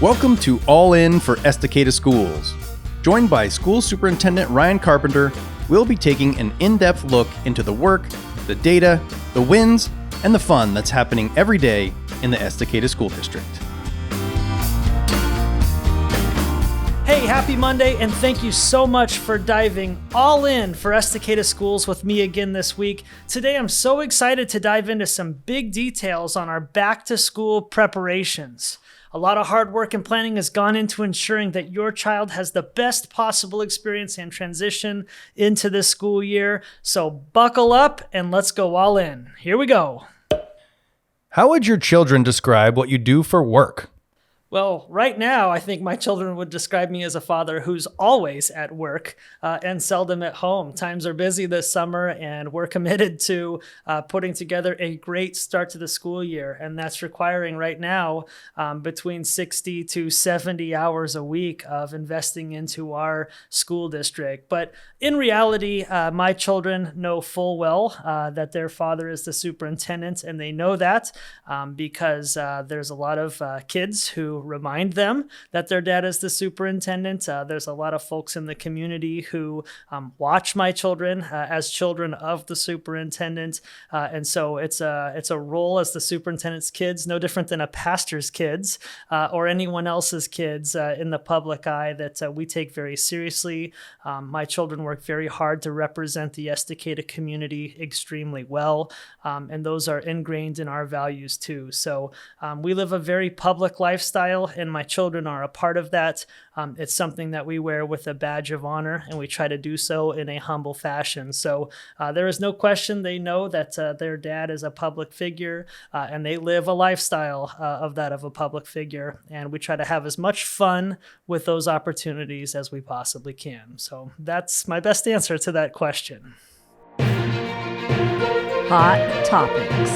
Welcome to All In for Estacada Schools. Joined by School Superintendent Ryan Carpenter, we'll be taking an in-depth look into the work, the data, the wins, and the fun that's happening every day in the Estacada School District. Hey, happy Monday, and thank you so much for diving all in for Estacada Schools with me again this week. Today, I'm so excited to dive into some big details on our back-to-school preparations. A lot of hard work and planning has gone into ensuring that your child has the best possible experience and transition into this school year. So buckle up and let's go all in. Here we go. How would your children describe what you do for work? Well, right now, I think my children would describe me as a father who's always at work and seldom at home. Times are busy this summer, and we're committed to putting together a great start to the school year. And that's requiring right now between 60 to 70 hours a week of investing into our school district. But in reality, my children know full well that their father is the superintendent, and they know that because there's a lot of kids who remind them that their dad is the superintendent. There's a lot of folks in the community who watch my children as children of the superintendent. And so it's a role as the superintendent's kids, no different than a pastor's kids or anyone else's kids in the public eye that we take very seriously. My children work very hard to represent the Estacada community extremely well. And those are ingrained in our values too. So we live a very public lifestyle, and my children are a part of that. It's something that we wear with a badge of honor, and we try to do so in a humble fashion. So there is no question they know that their dad is a public figure, and they live a lifestyle of that of a public figure. And we try to have as much fun with those opportunities as we possibly can. So that's my best answer to that question. Hot Topics.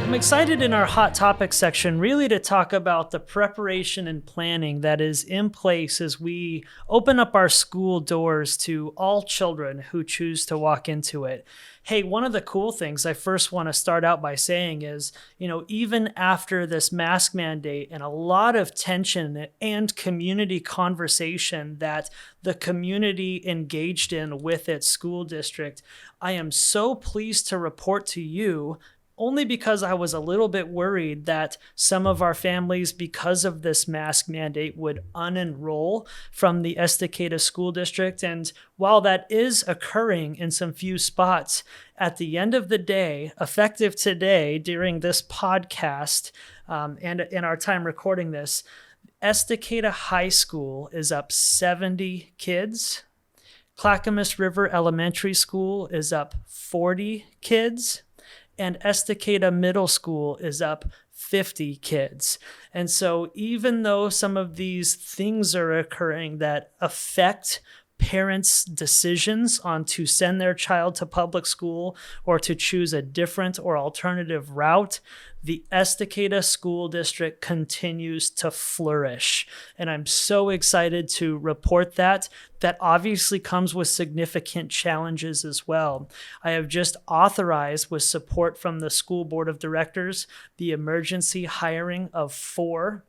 I'm excited in our Hot Topics section really to talk about the preparation and planning that is in place as we open up our school doors to all children who choose to walk into it. Hey, one of the cool things I first want to start out by saying is, even after this mask mandate and a lot of tension and community conversation that the community engaged in with its school district, I am so pleased to report to you, only because I was a little bit worried that some of our families, because of this mask mandate, would unenroll from the Estacada School District. And while that is occurring in some few spots, at the end of the day, effective today during this podcast and in our time recording this, Estacada High School is up 70 kids. Clackamas River Elementary School is up 40 kids. And Estacada Middle School is up 50 kids. And so even though some of these things are occurring that affect parents' decisions on to send their child to public school or to choose a different or alternative route, the Estacada School District continues to flourish. And I'm so excited to report that. That obviously comes with significant challenges as well. I have just authorized, with support from the school board of directors, the emergency hiring of 4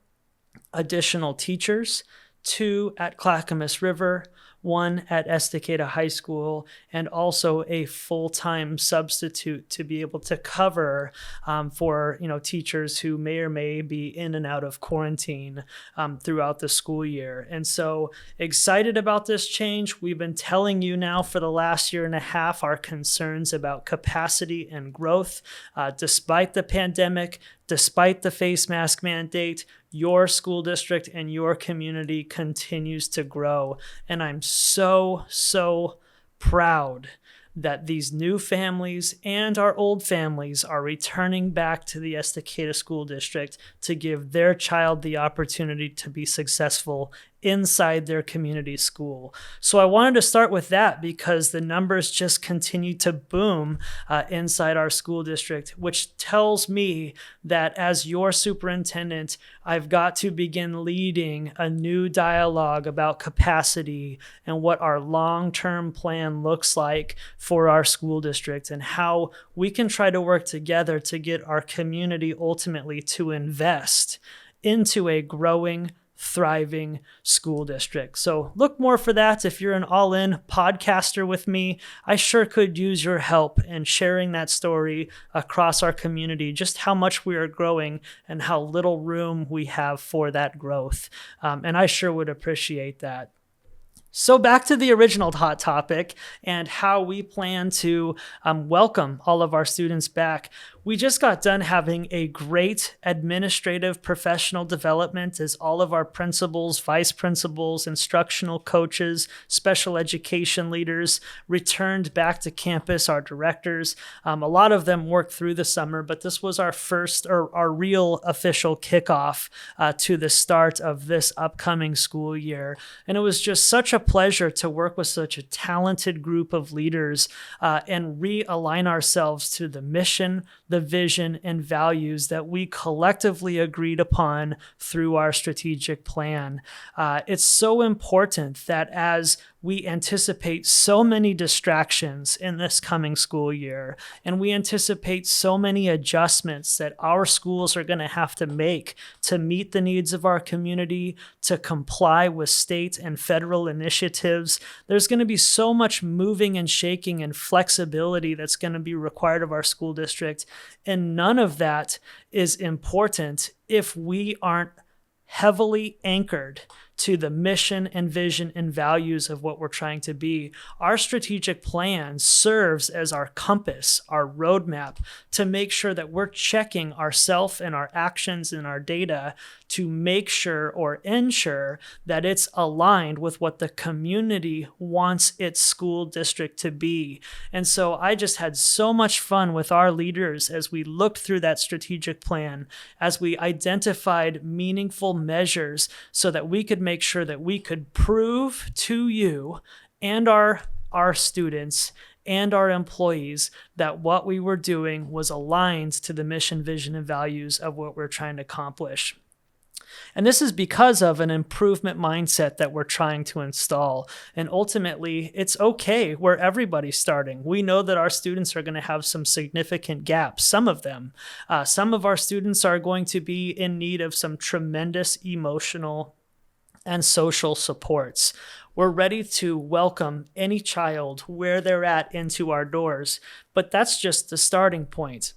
additional teachers, 2 at Clackamas River, 1 at Estacada High School, and also a full-time substitute to be able to cover for teachers who may or may be in and out of quarantine throughout the school year. And so excited about this change. We've been telling you now for the last year and a half our concerns about capacity and growth. Despite the pandemic, despite the face mask mandate, your school district and your community continues to grow. And I'm so proud that these new families and our old families are returning back to the Estacada School District to give their child the opportunity to be successful inside their community school. So I wanted to start with that because the numbers just continue to boom inside our school district, which tells me that as your superintendent, I've got to begin leading a new dialogue about capacity and what our long-term plan looks like for our school district and how we can try to work together to get our community ultimately to invest into a growing, thriving school district. So look more for that. If you're an all-in podcaster with me, I sure could use your help in sharing that story across our community, just how much we are growing and how little room we have for that growth. And I sure would appreciate that. So back to the original hot topic and how we plan to welcome all of our students back. We just got done having a great administrative professional development as all of our principals, vice principals, instructional coaches, special education leaders returned back to campus, our directors. A lot of them worked through the summer, but this was our first or our real official kickoff to the start of this upcoming school year. And it was just such a pleasure to work with such a talented group of leaders and realign ourselves to the mission, the vision, and values that we collectively agreed upon through our strategic plan. It's so important that as we anticipate so many distractions in this coming school year, and we anticipate so many adjustments that our schools are going to have to make to meet the needs of our community, to comply with state and federal initiatives. There's going to be so much moving and shaking and flexibility that's going to be required of our school district, and none of that is important if we aren't heavily anchored to the mission and vision and values of what we're trying to be. Our strategic plan serves as our compass, our roadmap, to make sure that we're checking ourselves and our actions and our data to make sure or ensure that it's aligned with what the community wants its school district to be. And so I just had so much fun with our leaders as we looked through that strategic plan, as we identified meaningful measures so that we could make sure that we could prove to you and our students and our employees that what we were doing was aligned to the mission, vision, and values of what we're trying to accomplish. And this is because of an improvement mindset that we're trying to install. And ultimately, it's okay where everybody's starting. We know that our students are going to have some significant gaps, some of them. Some of our students are going to be in need of some tremendous emotional and social supports. We're ready to welcome any child where they're at into our doors, but that's just the starting point.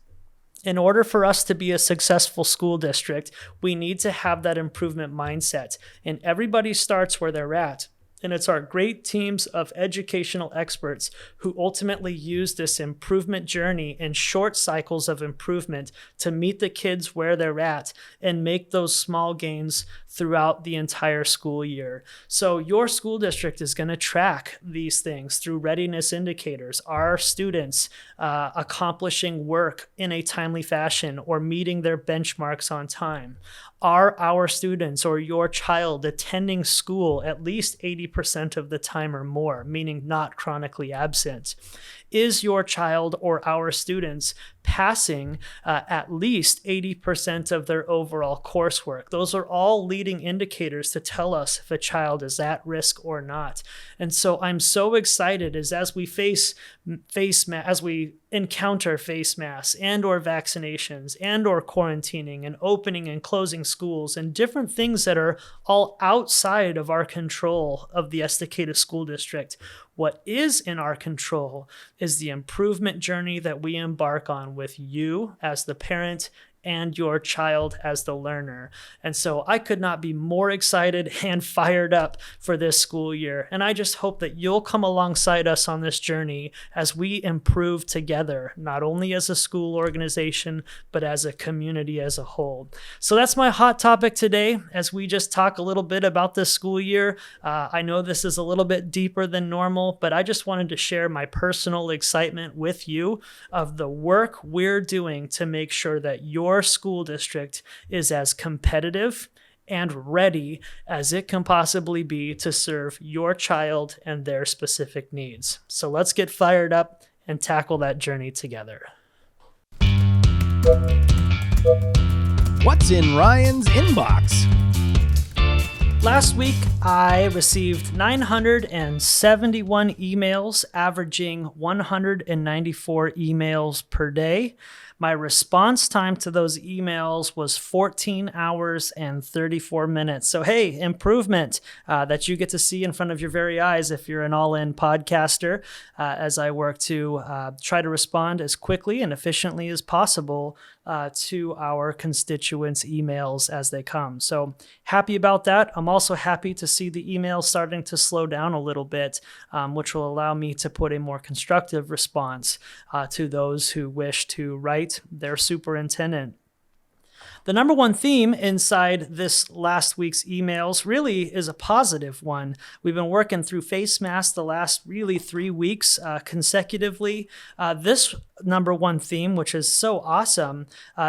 In order for us to be a successful school district, we need to have that improvement mindset, and everybody starts where they're at. And it's our great teams of educational experts who ultimately use this improvement journey in short cycles of improvement to meet the kids where they're at and make those small gains throughout the entire school year. So your school district is going to track these things through readiness indicators. Are students accomplishing work in a timely fashion or meeting their benchmarks on time? Are our students or your child attending school at least 80% of the time or more, meaning not chronically absent? Is your child or our students passing at least 80% of their overall coursework? Those are all leading indicators to tell us if a child is at risk or not. And so I'm so excited as we as we encounter face masks and or vaccinations and or quarantining and opening and closing schools and different things that are all outside of our control of the Estacada School District. What is in our control is the improvement journey that we embark on with you as the parent and your child as the learner. And so I could not be more excited and fired up for this school year. And I just hope that you'll come alongside us on this journey as we improve together, not only as a school organization, but as a community as a whole. So that's my hot topic today as we just talk a little bit about this school year. I know this is a little bit deeper than normal, but I just wanted to share my personal excitement with you of the work we're doing to make sure that your school district is as competitive and ready as it can possibly be to serve your child and their specific needs. So let's get fired up and tackle that journey together. What's in Ryan's inbox? Last week, I received 971 emails, averaging 194 emails per day. My response time to those emails was 14 hours and 34 minutes. So, hey, improvement that you get to see in front of your very eyes if you're an all-in podcaster, as I work to try to respond as quickly and efficiently as possible to our constituents' emails as they come. So happy about that. I'm also happy to see the emails starting to slow down a little bit, which will allow me to put a more constructive response to those who wish to write their superintendent. The number one theme inside this last week's emails really is a positive one. We've been working through face masks the last really 3 weeks consecutively. This number one theme, which is so awesome,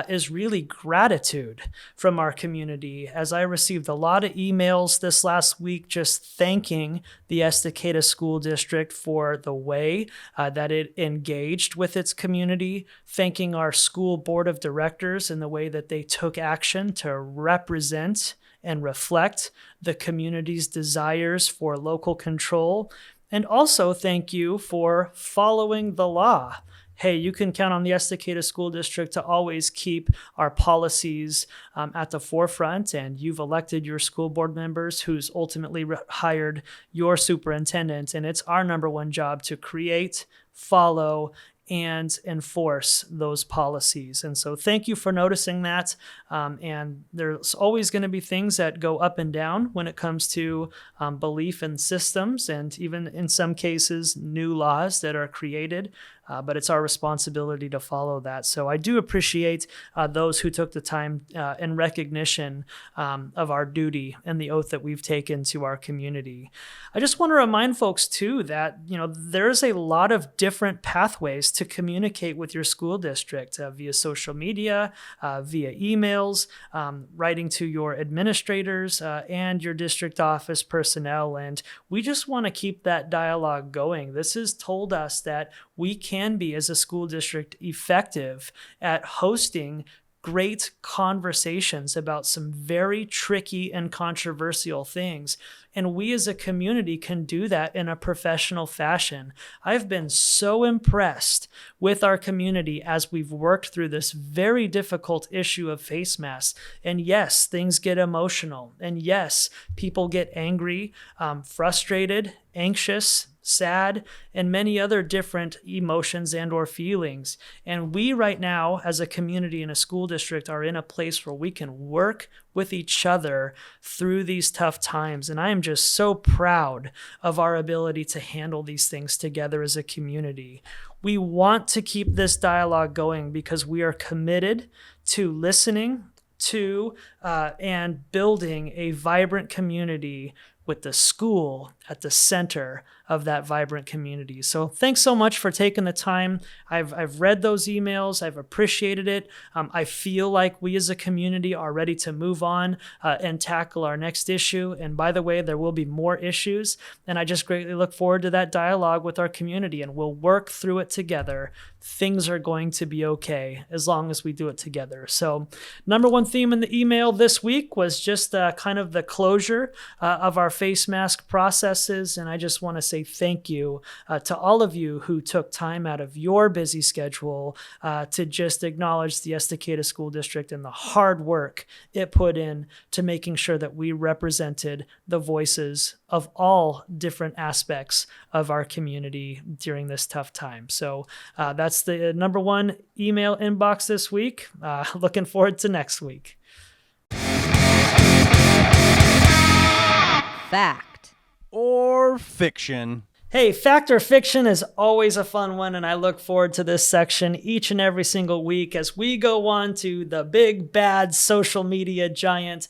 is really gratitude from our community. As I received a lot of emails this last week just thanking the Estacada School District for the way that it engaged with its community, thanking our school board of directors in the way that they took action to represent and reflect the community's desires for local control, and also thank you for following the law. Hey, you can count on the Estacada School District to always keep our policies at the forefront, and you've elected your school board members who's ultimately hired your superintendent, and it's our number one job to create, follow, and enforce those policies. And so thank you for noticing that. And there's always going to be things that go up and down when it comes to belief in systems, and even in some cases, new laws that are created. But it's our responsibility to follow that. So I do appreciate those who took the time in recognition of our duty and the oath that we've taken to our community. I just want to remind folks too that there's a lot of different pathways to communicate with your school district via social media, via emails, writing to your administrators and your district office personnel. And we just want to keep that dialogue going. This has told us that we can be, as a school district, effective at hosting great conversations about some very tricky and controversial things. And we as a community can do that in a professional fashion. I've been so impressed with our community as we've worked through this very difficult issue of face masks. And yes, things get emotional. And yes, people get angry, frustrated, anxious, sad, and many other different emotions and or feelings. And we right now, as a community and a school district, are in a place where we can work with each other through these tough times. And I am just so proud of our ability to handle these things together as a community. We want to keep this dialogue going because we are committed to listening to and building a vibrant community with the school at the center of that vibrant community. So thanks so much for taking the time. I've read those emails. I've appreciated it. I feel like we as a community are ready to move on and tackle our next issue. And by the way, there will be more issues. And I just greatly look forward to that dialogue with our community, and we'll work through it together. Things are going to be okay as long as we do it together. So number one theme in the email this week was just kind of the closure of our face mask processes. And I just want to say thank you to all of you who took time out of your busy schedule to just acknowledge the Estacada School District and the hard work it put in to making sure that we represented the voices of all different aspects of our community during this tough time. So that's the number one email inbox this week. Looking forward to next week. Fact. Or fiction. Hey, fact or fiction is always a fun one, and I look forward to this section each and every single week as we go on to the big bad social media giant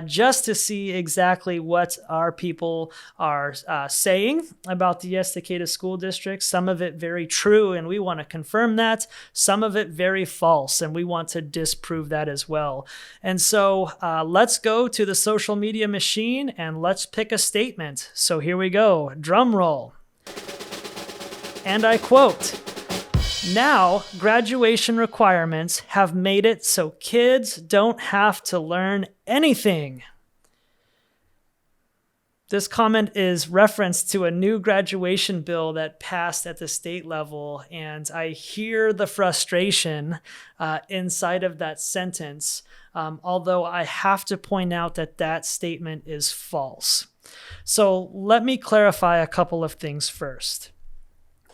just to see exactly what our people are saying about the Estacada School District. Some of it very true, and we want to confirm that. Some of it very false, and we want to disprove that as well. And so let's go to the social media machine and let's pick a statement. So here we go. Drum roll. And I quote, "Now, graduation requirements have made it so kids don't have to learn anything." This comment is reference to a new graduation bill that passed at the state level, and I hear the frustration inside of that sentence, although I have to point out that that statement is false. So let me clarify a couple of things first.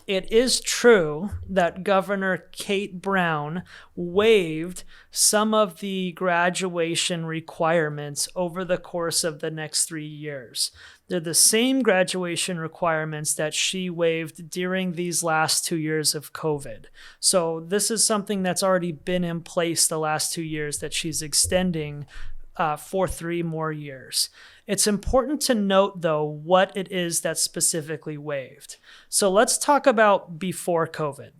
It is true that Governor Kate Brown waived some of the graduation requirements over the course of the next 3 years. They're the same graduation requirements that she waived during these last 2 years of COVID. So this is something that's already been in place the last 2 years that she's extending for 3 more years. It's important to note, though, what it is that's specifically waived. So let's talk about before COVID.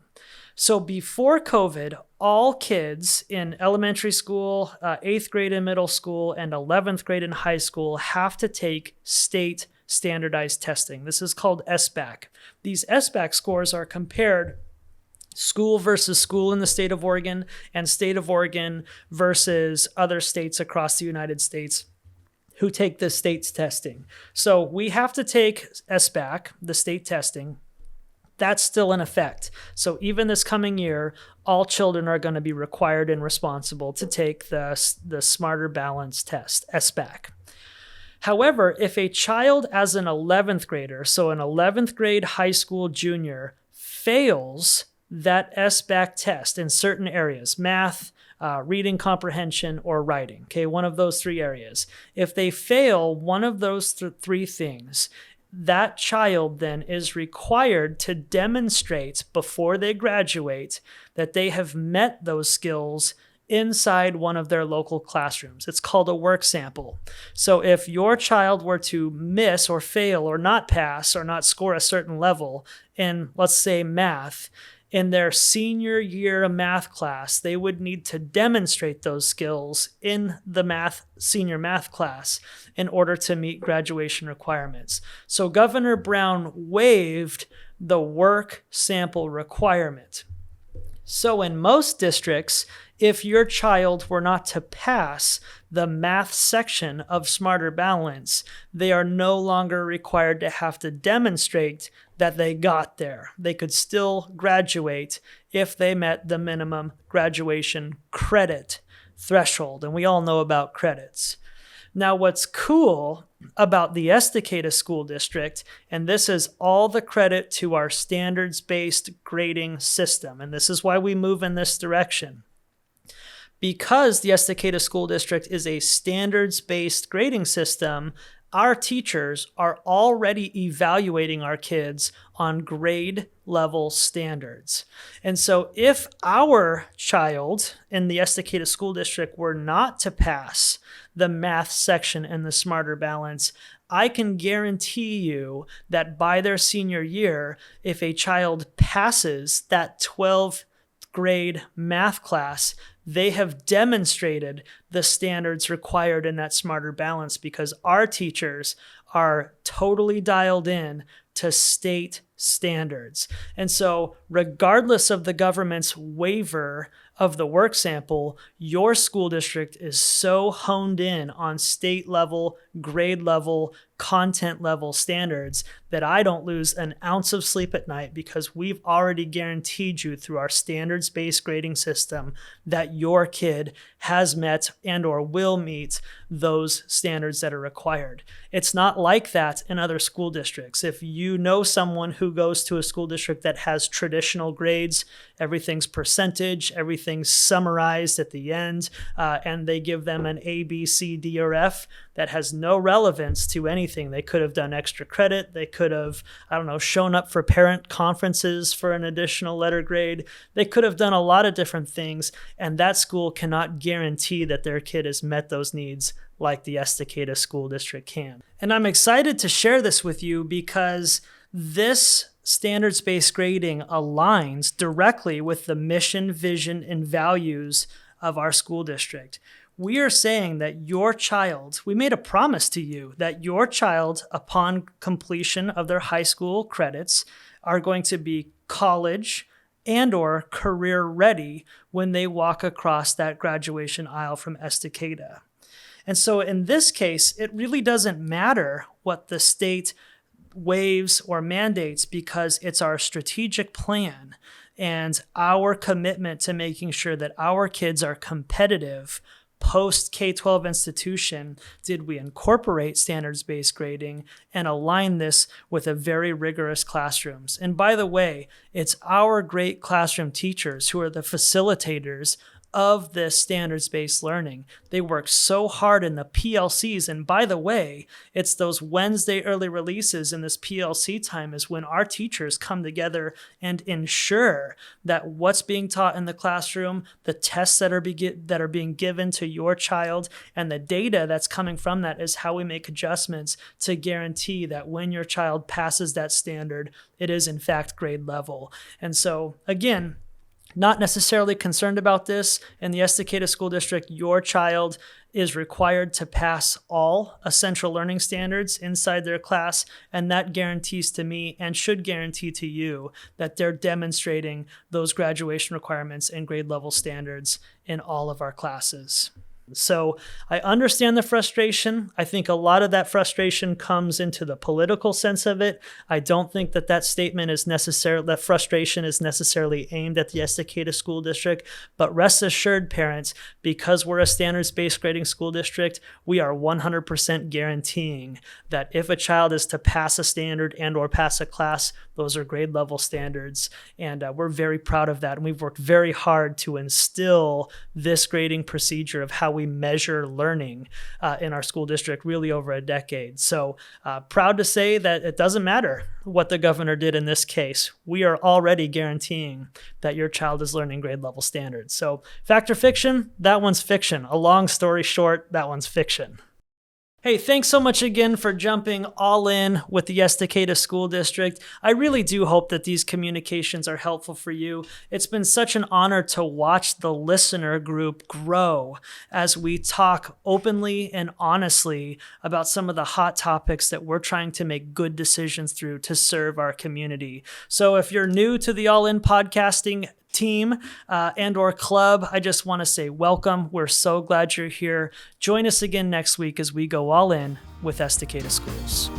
So before COVID, all kids in elementary school, 8th grade in middle school, and 11th grade in high school have to take state standardized testing. This is called SBAC. These SBAC scores are compared school versus school in the state of Oregon and state of Oregon versus other states across the United States who take the state's testing. So we have to take SBAC, the state testing. That's still in effect. So even this coming year, all children are going to be required and responsible to take the Smarter Balance test, SBAC. However, if a child as an 11th grader, so an 11th grade high school junior, fails that SBAC test in certain areas, math, reading comprehension, or writing, okay, one of those 3 areas. If they fail one of those 3 things, that child then is required to demonstrate before they graduate that they have met those skills inside one of their local classrooms. It's called a work sample. So if your child were to miss or fail or not pass or not score a certain level in, let's say, math, in their senior year math class, they would need to demonstrate those skills in the senior math class in order to meet graduation requirements. So Governor Brown waived the work sample requirement. So in most districts, if your child were not to pass the math section of Smarter Balance, they are no longer required to have to demonstrate that they got there. They could still graduate if they met the minimum graduation credit threshold. And we all know about credits. Now, what's cool about the Estacada School District, and this is all the credit to our standards-based grading system, and this is why we move in this direction. Because the Estacada School District is a standards-based grading system, our teachers are already evaluating our kids on grade level standards. And so if our child in the Estacada School District were not to pass the math section in the Smarter Balance, I can guarantee you that by their senior year, if a child passes that 12th grade math class, they have demonstrated the standards required in that Smarter Balance because our teachers are totally dialed in to state standards. And so regardless of the government's waiver of the work sample, your school district is so honed in on state level, grade level, content level standards that I don't lose an ounce of sleep at night because we've already guaranteed you through our standards-based grading system that your kid has met and or will meet those standards that are required. It's not like that in other school districts. If you know someone who goes to a school district that has traditional grades, everything's percentage, everything's summarized at the end, and they give them an A, B, C, D, or F, that has no relevance to anything. They could have done extra credit. They could have, shown up for parent conferences for an additional letter grade. They could have done a lot of different things, and that school cannot guarantee that their kid has met those needs like the Estacada School District can. And I'm excited to share this with you because this standards-based grading aligns directly with the mission, vision, and values of our school district. We are saying that your child, we made a promise to you that your child, upon completion of their high school credits, are going to be college and or career ready when they walk across that graduation aisle from Estacada. And so in this case, it really doesn't matter what the state waives or mandates because it's our strategic plan and our commitment to making sure that our kids are competitive post K-12 institution. Did we incorporate standards-based grading and align this with a very rigorous classrooms? And by the way, it's our great classroom teachers who are the facilitators of this standards-based learning. They work so hard in the PLCs. And by the way, it's those Wednesday early releases in this PLC time is when our teachers come together and ensure that what's being taught in the classroom, the tests that are being given to your child, and the data that's coming from that is how we make adjustments to guarantee that when your child passes that standard, it is in fact grade level. And so again, not necessarily concerned about this. In the Estacada School District, your child is required to pass all essential learning standards inside their class, and that guarantees to me and should guarantee to you that they're demonstrating those graduation requirements and grade level standards in all of our classes. So I understand the frustration. I think a lot of that frustration comes into the political sense of it. I don't think that statement is necessarily, that frustration is necessarily aimed at the Estacada School District. But rest assured, parents, because we're a standards-based grading school district, we are 100% guaranteeing that if a child is to pass a standard and or pass a class, those are grade level standards. And we're very proud of that. And we've worked very hard to instill this grading procedure of how we measure learning in our school district really over a decade. So proud to say that it doesn't matter what the governor did in this case. We are already guaranteeing that your child is learning grade level standards. So fact or fiction, that one's fiction. A long story short, that one's fiction. Hey, thanks so much again for jumping all in with the Estacada School District. I really do hope that these communications are helpful for you. It's been such an honor to watch the listener group grow as we talk openly and honestly about some of the hot topics that we're trying to make good decisions through to serve our community. So if you're new to the All In Podcasting team and or club, I just want to say welcome. We're so glad you're here. Join us again next week as we go all in with Estacada Schools.